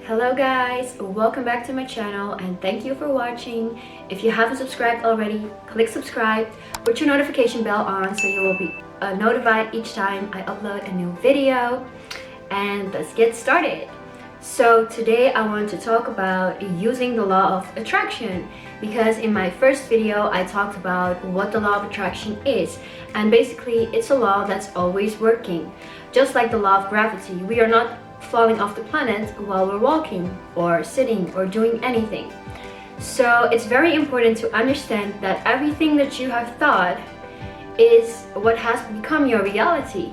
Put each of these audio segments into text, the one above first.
Hello guys, welcome back to my channel and thank you for watching. If you haven't subscribed already, click subscribe, put your notification bell on so you will be notified each time I upload a new video. And let's get started. So today I want to talk about using the law of attraction, because in my first video I talked about what the law of attraction is, and basically it's a law that's always working. Just like the law of gravity, we are not falling off the planet while we're walking or sitting or doing anything. So it's very important to understand that everything that you have thought is what has become your reality.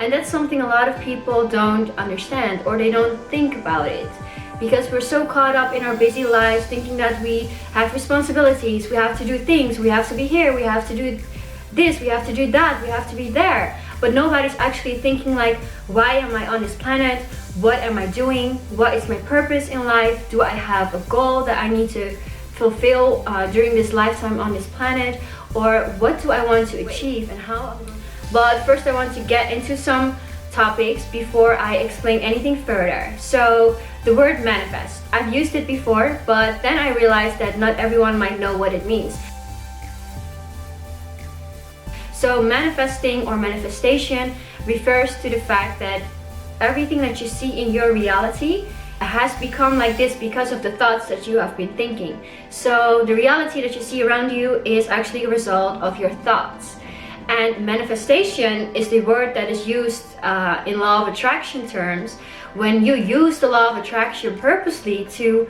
And that's something a lot of people don't understand, or they don't think about it, because we're so caught up in our busy lives thinking that we have responsibilities, we have to do things, we have to be here, we have to do this, we have to do that, we have to be there. But nobody's actually thinking like, why am I on this planet? What am I doing? What is my purpose in life? Do I have a goal that I need to fulfill during this lifetime on this planet? Or what do I want to achieve and how? But first I want to get into some topics before I explain anything further. So the word manifest, I've used it before, but then I realized that not everyone might know what it means. So manifesting or manifestation refers to the fact that everything that you see in your reality has become like this because of the thoughts that you have been thinking. So the reality that you see around you is actually a result of your thoughts. And manifestation is the word that is used in law of attraction terms when you use the law of attraction purposely to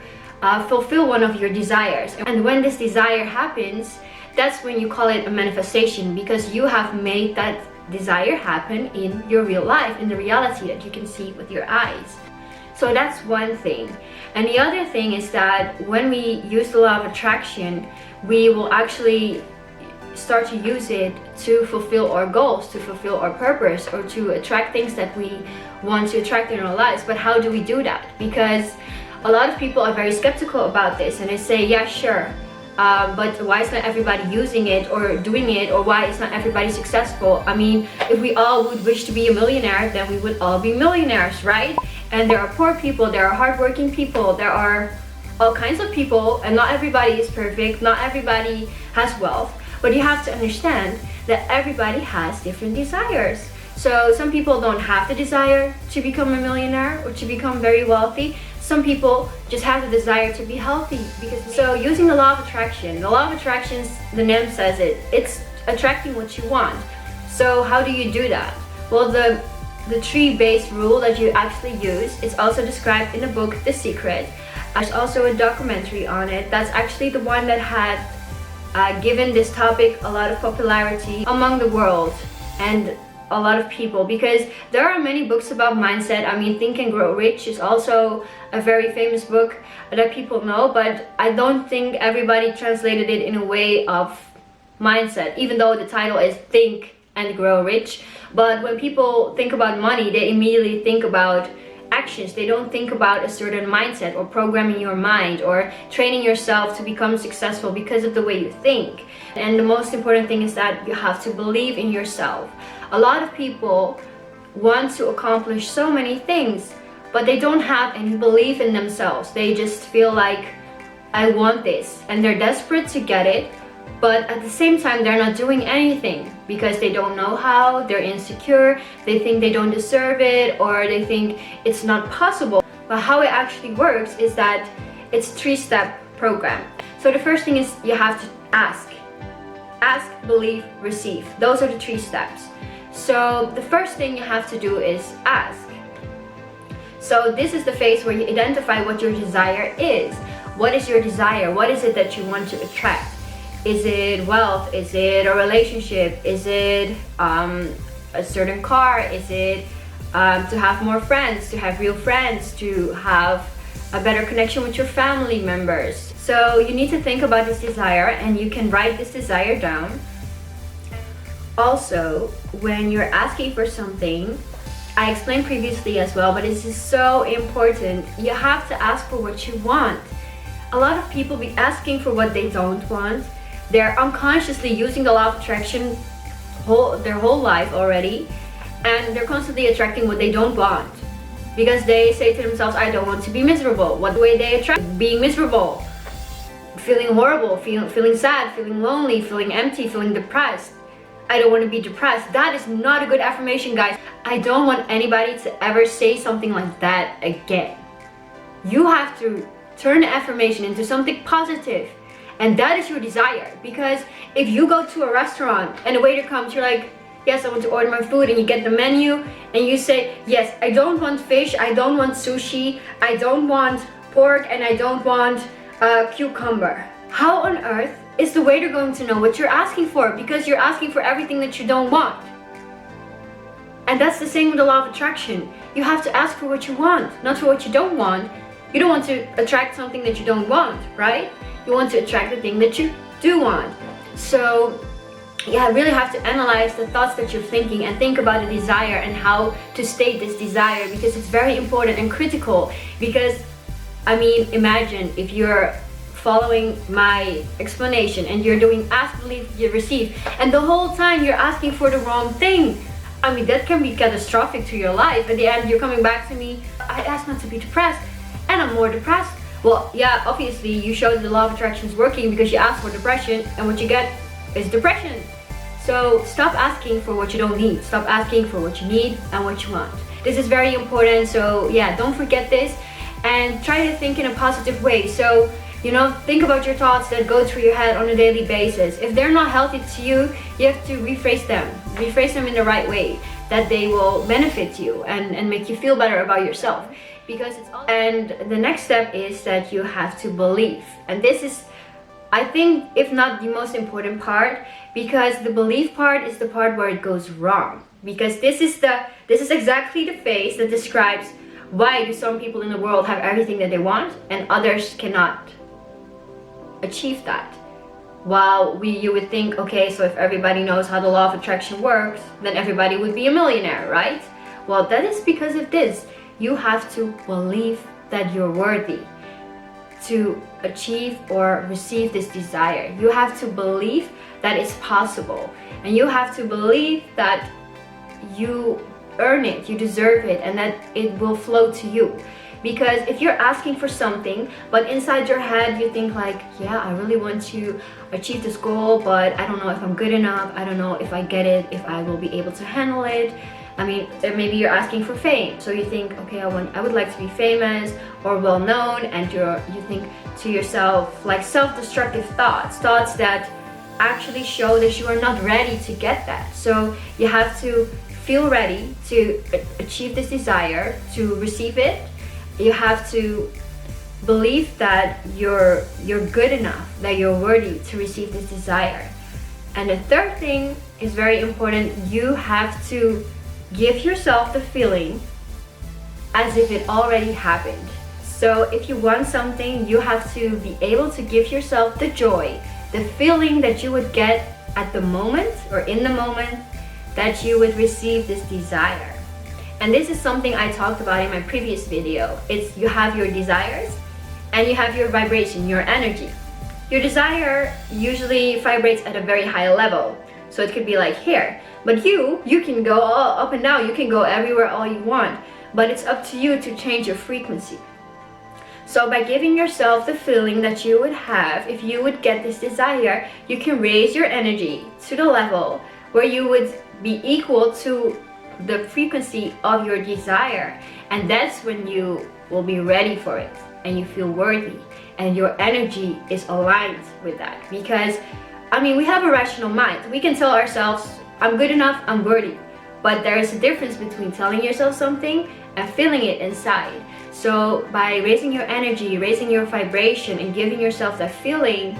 fulfill one of your desires. And when this desire happens, that's when you call it a manifestation, because you have made that desire happen in your real life, in the reality that you can see with your eyes. So that's one thing. And the other thing is that when we use the law of attraction, we will actually start to use it to fulfill our goals, to fulfill our purpose, or to attract things that we want to attract in our lives. But how do we do that? Because a lot of people are very skeptical about this, and they say, yeah, sure, but why is not everybody using it or doing it, or why is not everybody successful? I mean, if we all would wish to be a millionaire, then we would all be millionaires, right? And there are poor people, there are hardworking people, there are all kinds of people, and not everybody is perfect, not everybody has wealth. But you have to understand that everybody has different desires. So some people don't have the desire to become a millionaire or to become very wealthy. Some people just have the desire to be healthy. So using the law of attraction, the name says it, it's attracting what you want. So how do you do that? Well, the tree-based rule that you actually use is also described in the book The Secret. There's also a documentary on it. That's actually the one that had given this topic a lot of popularity among the world and a lot of people, because there are many books about mindset. I mean, Think and Grow Rich is also a very famous book that people know, but I don't think everybody translated it in a way of mindset, even though the title is Think and Grow Rich. But when people think about money, they immediately think about actions. They don't think about a certain mindset or programming your mind or training yourself to become successful because of the way you think. And the most important thing is that you have to believe in yourself. A lot of people want to accomplish so many things, but they don't have any belief in themselves. They just feel like, I want this, and they're desperate to get it, but at the same time they're not doing anything because they don't know how, they're insecure, they think they don't deserve it, or they think it's not possible. But how it actually works is that it's a three-step program. So the first thing is you have to ask. Ask, believe, receive. Those are the three steps. So the first thing you have to do is ask. So this is the phase where you identify what your desire is. What is your desire? What is it that you want to attract? Is it wealth? Is it a relationship? Is it a certain car? Is it to have more friends, to have real friends, to have a better connection with your family members? So you need to think about this desire, and you can write this desire down. Also, when you're asking for something, I explained previously as well, but this is so important, you have to ask for what you want. A lot of people be asking for what they don't want. They're unconsciously using the law of attraction their whole life already, and they're constantly attracting what they don't want, because they say to themselves, I don't want to be miserable. What way they attract? Being miserable, feeling horrible, feeling sad, feeling lonely, feeling empty, feeling depressed. I don't want to be depressed. That is not a good affirmation, guys. I don't want anybody to ever say something like that again. You have to turn the affirmation into something positive, and that is your desire. Because if you go to a restaurant and the waiter comes, you're like, yes, I want to order my food, and you get the menu and you say, yes, I don't want fish, I don't want sushi, I don't want pork, and I don't want cucumber. How on earth is the waiter going to know what you're asking for? Because you're asking for everything that you don't want. And that's the same with the law of attraction. You have to ask for what you want, not for what you don't want. You don't want to attract something that you don't want, right? You want to attract the thing that you do want. So yeah, I really have to analyze the thoughts that you're thinking and think about a desire and how to state this desire, because it's very important and critical. Because I mean, imagine if you're following my explanation and you're doing ask, believe, you receive, and the whole time you're asking for the wrong thing. I mean, that can be catastrophic to your life. At the end, you're coming back to me, I asked not to be depressed, and I'm more depressed. Well, yeah, obviously you showed the law of attraction is working because you asked for depression, and what you get is depression. So stop asking for what you don't need. Stop asking for what you need and what you want. This is very important. So yeah, don't forget this, and try to think in a positive way. So, you know, think about your thoughts that go through your head on a daily basis. If they're not healthy to you, you have to rephrase them in the right way, that they will benefit you and make you feel better about yourself. Because it's all. And the next step is that you have to believe. And this is, I think, if not the most important part, because the belief part is the part where it goes wrong. Because this is exactly the phase that describes why do some people in the world have everything that they want and others cannot achieve that. While you would think, okay, so if everybody knows how the law of attraction works, then everybody would be a millionaire, right? Well, that is because of this. You have to believe that you're worthy to achieve or receive this desire. You have to believe that it's possible, and you have to believe that you earn it, you deserve it, and that it will flow to you. Because if you're asking for something, but inside your head you think like, yeah, I really want to achieve this goal, but I don't know if I'm good enough, I don't know if I get it, if I will be able to handle it. I mean, maybe you're asking for fame, so you think, okay, I would like to be famous or well known, and you think to yourself like self-destructive thoughts that actually show that you are not ready to get that. So you have to feel ready to achieve this desire, to receive it. You have to believe that you're good enough, that you're worthy to receive this desire. And the third thing is very important. You have to give yourself the feeling as if it already happened. So if you want something, you have to be able to give yourself the joy, the feeling that you would get at the moment or in the moment that you would receive this desire. And this is something I talked about in my previous video. It's you have your desires and you have your vibration, your energy. Your desire usually vibrates at a very high level. So it could be like here. But you can go all up and down. You can go everywhere all you want. But it's up to you to change your frequency. So by giving yourself the feeling that you would have if you would get this desire, you can raise your energy to the level where you would be equal to the frequency of your desire. And that's when you will be ready for it and you feel worthy and your energy is aligned with that. Because I mean, we have a rational mind. We can tell ourselves, I'm good enough, I'm worthy. But there is a difference between telling yourself something and feeling it inside. So by raising your energy, raising your vibration, and giving yourself that feeling,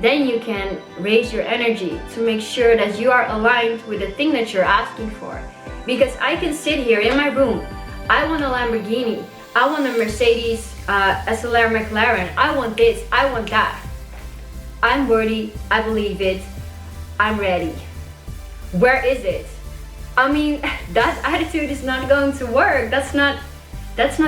then you can raise your energy to make sure that you are aligned with the thing that you're asking for. Because I can sit here in my room, I want a Lamborghini, I want a Mercedes SLR McLaren, I want this, I want that. I'm worthy, I believe it, I'm ready. Where is it? I mean, that attitude is not going to work. That's not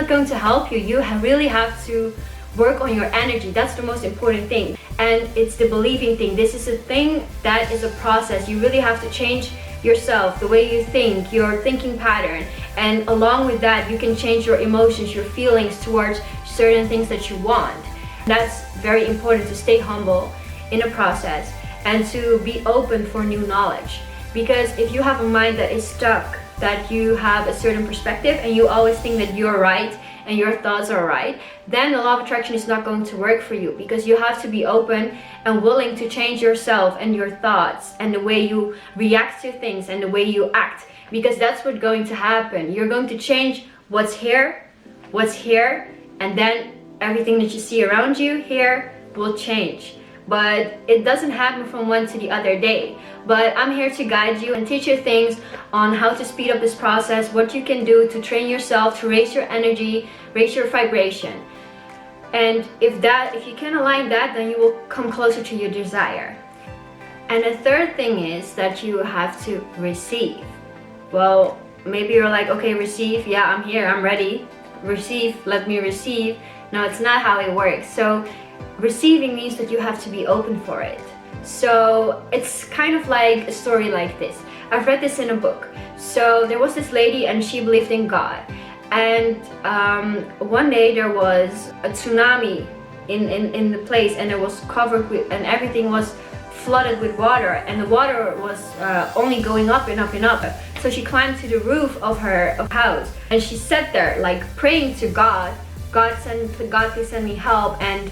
going to help you. You really have to work on your energy. That's the most important thing. And it's the believing thing. This is a thing that is a process. You really have to change yourself, the way you think, your thinking pattern, and along with that you can change your emotions, your feelings towards certain things that you want. That's very important, to stay humble in a process and to be open for new knowledge. Because if you have a mind that is stuck, that you have a certain perspective and you always think that you're right and your thoughts are right, then the law of attraction is not going to work for you, because you have to be open and willing to change yourself and your thoughts and the way you react to things and the way you act, because that's what's going to happen. You're going to change what's here, and then everything that you see around you here will change. But it doesn't happen from one to the other day. But I'm here to guide you and teach you things on how to speed up this process, what you can do to train yourself, to raise your energy, raise your vibration. And if you can align that, then you will come closer to your desire. And the third thing is that you have to receive. Well, maybe you're like, okay, receive, yeah, I'm here, I'm ready. Receive, let me receive. No, it's not how it works. So receiving means that you have to be open for it. So it's kind of like a story like this. I've read this in a book. So there was this lady and she believed in God. And one day there was a tsunami in the place, and it was covered with, and everything was flooded with water, and the water was only going up and up and up. So she climbed to the roof of her house and she sat there like praying to God. God, please send me help and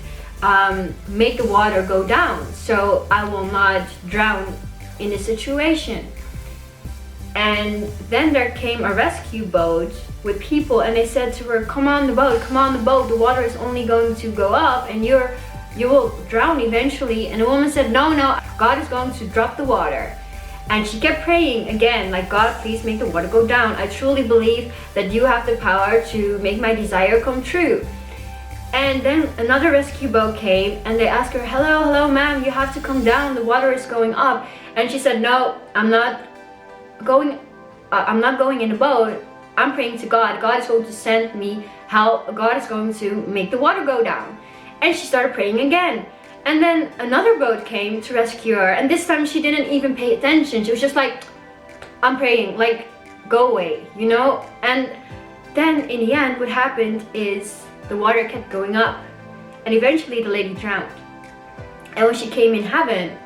make the water go down so I will not drown in the situation. And then there came a rescue boat with people, and they said to her, come on the boat, the water is only going to go up and you will drown eventually. And the woman said, no, God is going to drop the water. And she kept praying again, like, God, please make the water go down. I truly believe that you have the power to make my desire come true. And then another rescue boat came and they asked her, hello ma'am, you have to come down, the water is going up. And she said, no, I'm not going in the boat. I'm praying to God. God is going to send me help. God is going to make the water go down. And she started praying again. And then another boat came to rescue her, and this time she didn't even pay attention. She was just like, I'm praying, like, go away, you know? And then in the end, what happened is the water kept going up, and eventually the lady drowned. And when she came in heaven,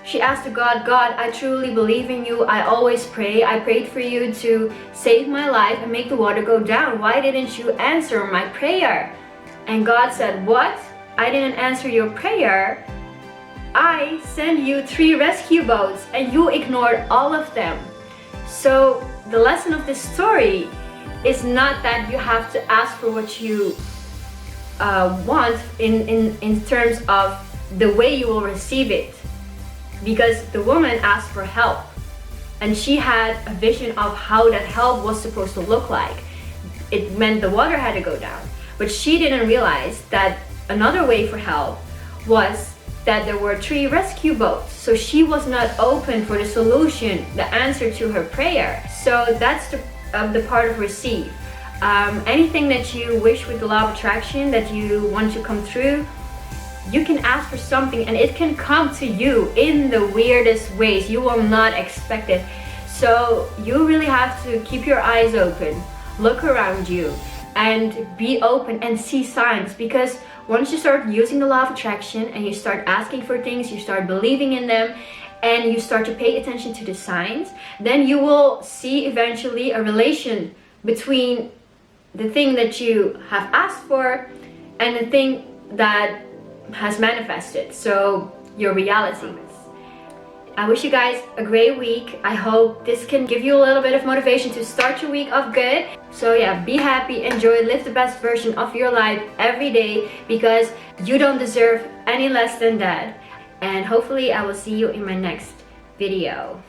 she asked God, I truly believe in you. I always pray. I prayed for you to save my life and make the water go down. Why didn't you answer my prayer? And God said, what? I didn't answer your prayer. I sent you 3 rescue boats and you ignored all of them. So the lesson of this story is not that you have to ask for what you want in terms of the way you will receive it. Because the woman asked for help and she had a vision of how that help was supposed to look like. It meant the water had to go down. But she didn't realize that another way for help was that there were 3 rescue boats. So she was not open for the solution, the answer to her prayer. So that's the part of receive. Anything that you wish with the law of attraction, that you want to come through, you can ask for something and it can come to you in the weirdest ways. You will not expect it. So you really have to keep your eyes open, look around you, and be open and see signs. Because once you start using the law of attraction and you start asking for things, you start believing in them, and you start to pay attention to the signs, then you will see eventually a relation between the thing that you have asked for and the thing that has manifested, so your reality. I wish you guys a great week. I hope this can give you a little bit of motivation to start your week off good. So yeah, be happy, enjoy, live the best version of your life every day, because you don't deserve any less than that. And hopefully I will see you in my next video.